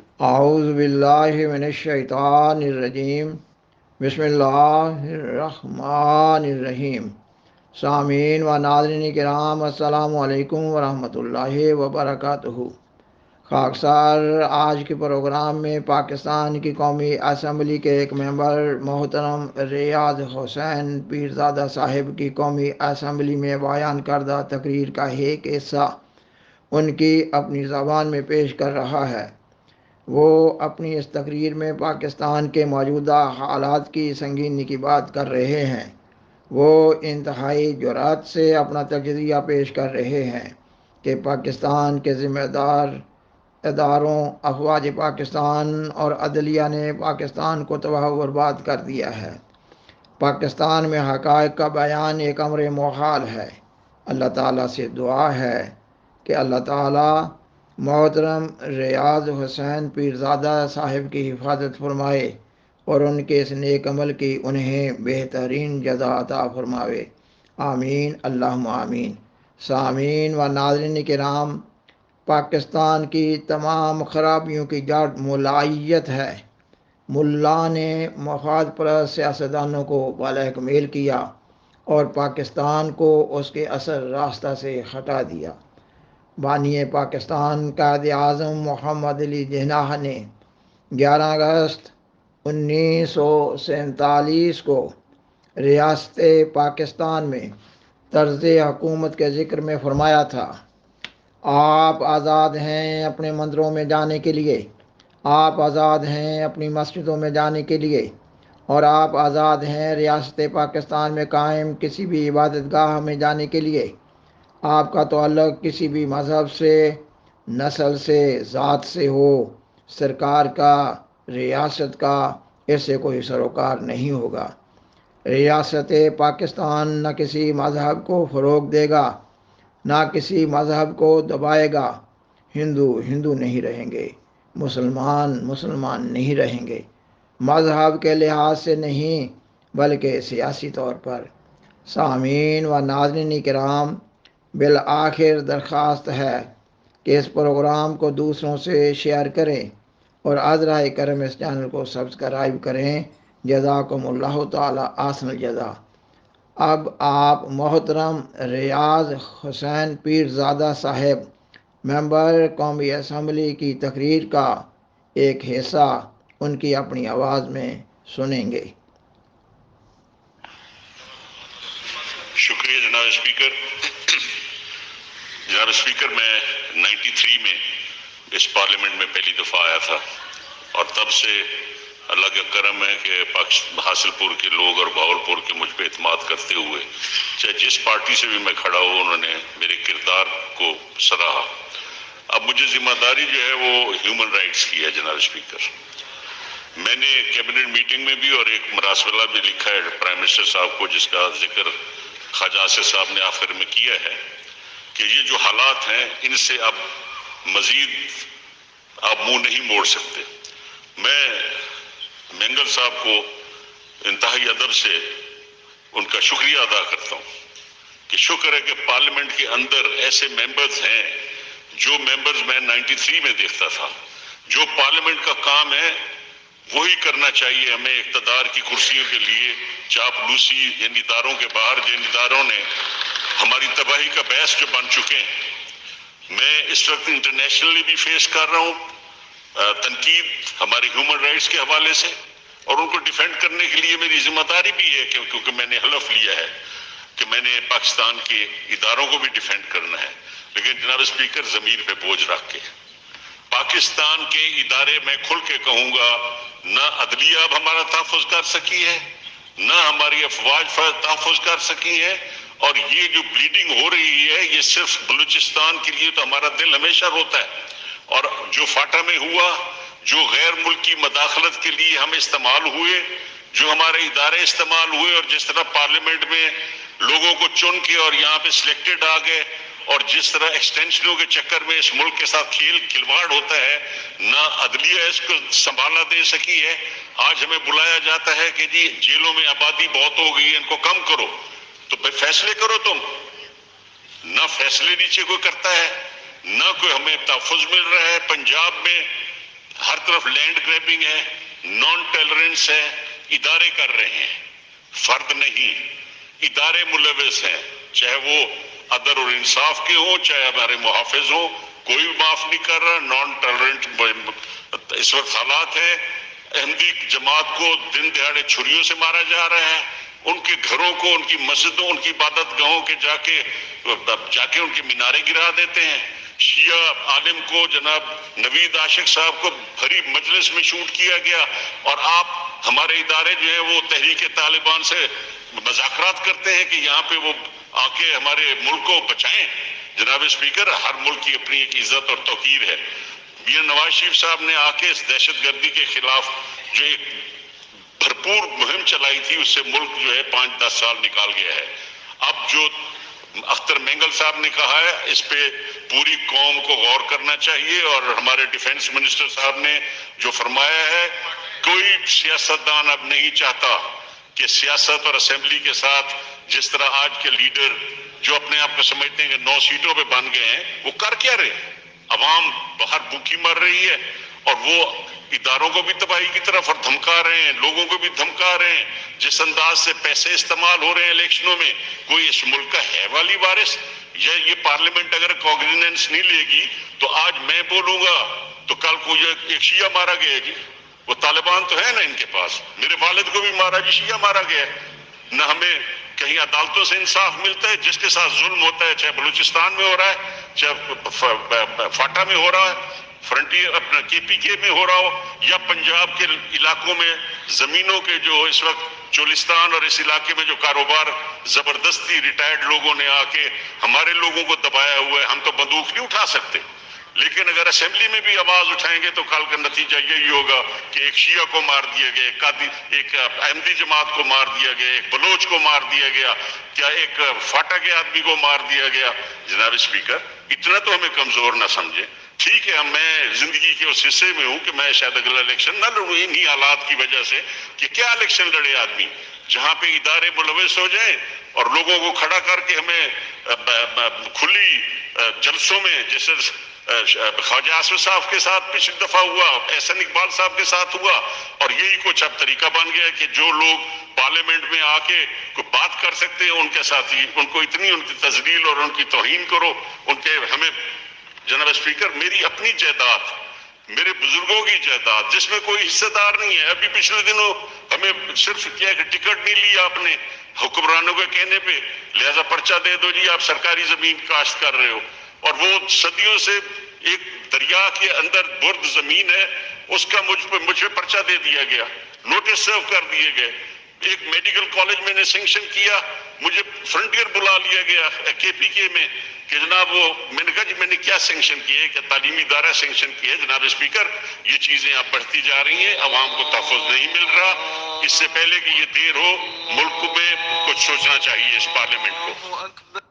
اعوذ باللہ من الشیطان الرجیم، بسم اللہ الرحمن الرحیم۔ سامعین و ناظرین کرام، السلام علیکم ورحمۃ اللہ وبرکاتہ۔ خاکسار آج کے پروگرام میں پاکستان کی قومی اسمبلی کے ایک ممبر محترم ریاض حسین پیرزادہ صاحب کی قومی اسمبلی میں بیان کردہ تقریر کا ایک حصہ ان کی اپنی زبان میں پیش کر رہا ہے۔ وہ اپنی اس تقریر میں پاکستان کے موجودہ حالات کی سنگینی کی بات کر رہے ہیں۔ وہ انتہائی جرأت سے اپنا تجزیہ پیش کر رہے ہیں کہ پاکستان کے ذمہ دار اداروں، افواج پاکستان اور عدلیہ نے پاکستان کو تباہ و برباد کر دیا ہے۔ پاکستان میں حقائق کا بیان ایک امر محال ہے۔ اللہ تعالیٰ سے دعا ہے کہ اللہ تعالیٰ محترم ریاض حسین پیرزادہ صاحب کی حفاظت فرمائے اور ان کے اس نیک عمل کی انہیں بہترین جزا عطا فرماوے۔ آمین اللہم آمین۔ سامعین و ناظرین کرام، پاکستان کی تمام خرابیوں کی جڑ ملائیت ہے۔ ملا نے مفاد پرست سیاستدانوں کو بالحق میل کیا اور پاکستان کو اس کے اصل راستہ سے ہٹا دیا۔ بانی پاکستان قائد اعظم محمد علی جناح نے 11 اگست 1947 کو ریاست پاکستان میں طرز حکومت کے ذکر میں فرمایا تھا: آپ آزاد ہیں اپنے مندروں میں جانے کے لیے، آپ آزاد ہیں اپنی مسجدوں میں جانے کے لیے، اور آپ آزاد ہیں ریاست پاکستان میں قائم کسی بھی عبادت گاہ میں جانے کے لیے۔ آپ کا تعلق کسی بھی مذہب سے، نسل سے، ذات سے ہو، سرکار کا، ریاست کا اس سے کوئی سروکار نہیں ہوگا۔ ریاست پاکستان نہ کسی مذہب کو فروغ دے گا، نہ کسی مذہب کو دبائے گا۔ ہندو ہندو نہیں رہیں گے، مسلمان مسلمان نہیں رہیں گے، مذہب کے لحاظ سے نہیں بلکہ سیاسی طور پر۔ سامعین و ناظرین کرام، بالآخر درخواست ہے کہ اس پروگرام کو دوسروں سے شیئر کریں اور عذرائے کرم اس چینل کو سبسکرائب کریں۔ جزاکم اللہ تعالی احسن الجزا۔ اب آپ محترم ریاض حسین پیرزادہ صاحب ممبر قومی اسمبلی کی تقریر کا ایک حصہ ان کی اپنی آواز میں سنیں گے۔ شکریہ جناب اسپیکر۔ جناب اسپیکر، میں 93 میں اس پارلیمنٹ میں پہلی دفعہ آیا تھا اور تب سے اللہ کا کرم ہے کہ حاصل پور کے لوگ اور بہاولپور کے مجھ پہ اعتماد کرتے ہوئے چاہے جس پارٹی سے بھی میں کھڑا ہوں انہوں نے میرے کردار کو سراہا۔ اب مجھے ذمہ داری جو ہے وہ ہیومن رائٹس کی ہے جناب اسپیکر۔ میں نے کیبنٹ میٹنگ میں بھی اور ایک مراسلہ بھی لکھا ہے پرائم منسٹر صاحب کو، جس کا ذکر خواجہ آصف صاحب نے آخر میں کیا ہے کہ یہ جو حالات ہیں ان سے اب مزید آپ منہ نہیں موڑ سکتے۔ میں مینگل صاحب کو انتہائی ادب سے ان کا شکریہ ادا کرتا ہوں کہ شکر ہے کہ پارلیمنٹ کے اندر ایسے ممبرز ہیں جو ممبرز میں 93 میں دیکھتا تھا۔ جو پارلیمنٹ کا کام ہے وہی کرنا چاہیے ہمیں اقتدار کی کرسیوں کے لیے۔ چاپلوسی ان اداروں کے باہر جن اداروں نے ہماری تباہی کا باعث جو بن چکے ہیں، میں اس وقت انٹرنیشنلی بھی فیس کر رہا ہوں تنقید ہماری ہیومن رائٹس کے حوالے سے، اور ان کو ڈیفینڈ کرنے کے لیے میری ذمہ داری بھی ہے کیونکہ میں نے حلف لیا ہے کہ میں نے پاکستان کے اداروں کو بھی ڈیفینڈ کرنا ہے۔ لیکن جناب اسپیکر، ضمیر پہ بوجھ رکھ کے پاکستان کے ادارے میں کھل کے کہوں گا، نہ عدلیہ اب ہمارا تحفظ کر سکی ہے، نہ ہماری افواج تحفظ کر سکی ہے، اور یہ جو بلیڈنگ ہو رہی ہے یہ صرف بلوچستان کے لیے تو ہمارا دل ہمیشہ روتا ہے، اور جو فاٹا میں ہوا، جو غیر ملکی مداخلت کے لیے ہم استعمال ہوئے، جو ہمارے ادارے استعمال ہوئے، اور جس طرح پارلیمنٹ میں لوگوں کو چن کے اور یہاں پہ سلیکٹڈ آ گئے، اور جس طرح ایکسٹینشنوں کے چکر میں اس ملک کے ساتھ کھلواڑ ہوتا ہے، نہ عدلیہ اس کو سنبھالا دے سکی ہے۔ آج ہمیں بلایا جاتا ہے کہ جی جیلوں میں آبادی بہت ہو گئی ہے، ان کو کم کرو، تو پھر فیصلے کرو تم۔ نہ فیصلے نیچے کوئی کرتا ہے، نہ کوئی ہمیں تحفظ مل رہا ہے۔ پنجاب میں ہر طرف لینڈ گریبنگ ہے، نان ٹالرنس ہے، ادارے کر رہے ہیں، فرد نہیں، ادارے ملوث ہیں، چاہے وہ عدل اور انصاف کے ہوں، چاہے ہمارے محافظ ہوں، کوئی معاف نہیں کر رہا. نان ٹالرنٹ اس وقت حالات ہے. احمدی جماعت کو دن دہاڑے چھریوں سے مارا جا رہا ہے، ان کے گھروں کو، ان کی مسجدوں، ان کی عبادت گاہوں کے جا کے ان کے مینارے گرا دیتے ہیں. شیعہ عالم کو، جناب نوید عاشق صاحب کو بھری مجلس میں شوٹ کیا گیا، اور آپ ہمارے ادارے جو ہیں وہ تحریک طالبان سے مذاکرات کرتے ہیں کہ یہاں پہ وہ آ کے ہمارے ملک کو بچائیں. جناب اسپیکر، ہر ملک کی اپنی ایک عزت اور توقیر ہے. میاں نواز شریف صاحب نے آ کے اس دہشت گردی کے خلاف جو ایک بھرپور مہم چلائی تھی، اس سے ملک جو ہے 5-10 سال نکال گیا ہے. اب جو اختر مینگل صاحب نے کہا ہے، اس پہ پوری قوم کو غور کرنا چاہیے، اور ہمارے ڈیفنس منسٹر صاحب نے جو فرمایا ہے، کوئی سیاستدان اب نہیں چاہتا کہ سیاست اور اسمبلی کے ساتھ جس طرح آج کے لیڈر جو اپنے آپ کو سمجھتے ہیں کہ 9 سیٹوں پہ بن گئے ہیں، وہ کر کیا رہے ہیں؟ عوام باہر بھوکی مر رہی ہے، اور وہ اداروں کو بھی تباہی کی طرف اور دھمکا رہے ہیں، لوگوں کو بھی دھمکا رہے ہیں. جس انداز سے پیسے استعمال ہو رہے ہیں الیکشنوں میں، کوئی اس ملک کا ہے والی وارث؟ یہ پارلیمنٹ اگر کوگنیزنس نہیں لے گی تو آج میں بولوں گا تو کل کو یہ ایک شیعہ مارا گیا جی، وہ طالبان تو ہے نا ان کے پاس، میرے والد کو بھی مارا جی، شیعہ مارا گیا. نہ ہمیں کہیں عدالتوں سے انصاف ملتا ہے. جس کے ساتھ ظلم ہوتا ہے، چاہے بلوچستان میں ہو رہا ہے، چاہے فاٹا میں ہو رہا ہے، فرنٹیئر اپنا KPK میں ہو رہا ہو، یا پنجاب کے علاقوں میں زمینوں کے جو اس وقت چولستان اور اس علاقے میں جو کاروبار زبردستی ریٹائرڈ لوگوں نے آ کے ہمارے لوگوں کو دبایا ہوا ہے. ہم تو بندوق نہیں اٹھا سکتے، لیکن اگر اسمبلی میں بھی آواز اٹھائیں گے تو کل کا نتیجہ یہی ہوگا کہ ایک شیعہ کو مار دیا گیا، ایک احمدی جماعت کو مار دیا گیا، ایک بلوچ کو مار دیا گیا، کیا ایک فاٹا کے آدمی کو مار دیا گیا. جناب اسپیکر، اتنا تو ہمیں کمزور نہ سمجھیں. ٹھیک ہے، میں زندگی کے اس حصے میں ہوں کہ میں شاید اگلا الیکشن نہ لڑوں انہی حالات کی وجہ سے کہ کیا الیکشن لڑے آدمی جہاں پہ ادارے ملوث ہو جائیں اور لوگوں کو کھڑا کر کے ہمیں کھلی جلسوں میں، جیسے خواجہ آصف صاحب کے ساتھ پچھلی دفعہ ہوا، احسن اقبال صاحب کے ساتھ ہوا، اور یہی کچھ اب طریقہ بن گیا کہ جو لوگ پارلیمنٹ میں آ کے کوئی بات کر سکتے ہیں ان کے ساتھ ہی ان کو اتنی ان کی تذلیل اور ان کی توہین کرو. ہمیں جناب اسپیکر، میری اپنی جائیداد، میرے بزرگوں کی جائیداد جس میں کوئی حصہ دار نہیں ہے، ابھی پچھلے دنوں ہمیں صرف کیا کہ ٹکٹ نہیں لیا آپ نے حکمرانوں کے کہنے پہ، لہذا پرچہ دے دو جی، آپ سرکاری زمین کاشت کر رہے ہو. اور وہ صدیوں سے ایک دریا کے اندر برد زمین ہے، اس کا مجھ پہ پرچہ دے دیا گیا، نوٹس سرو کر دیے گئے. ایک میڈیکل کالج میں نے سینکشن کیا، مجھے فرنٹیئر بلا لیا گیا KPK میں کہ جناب میں نے کہا جی میں نے کیا سینکشن کیا ہے، کیا تعلیمی ادارہ سینکشن کیا ہے؟ جناب اسپیکر، یہ چیزیں اب بڑھتی جا رہی ہیں، عوام کو تحفظ نہیں مل رہا. اس سے پہلے کہ یہ دیر ہو، ملک میں کچھ سوچنا چاہیے اس پارلیمنٹ کو.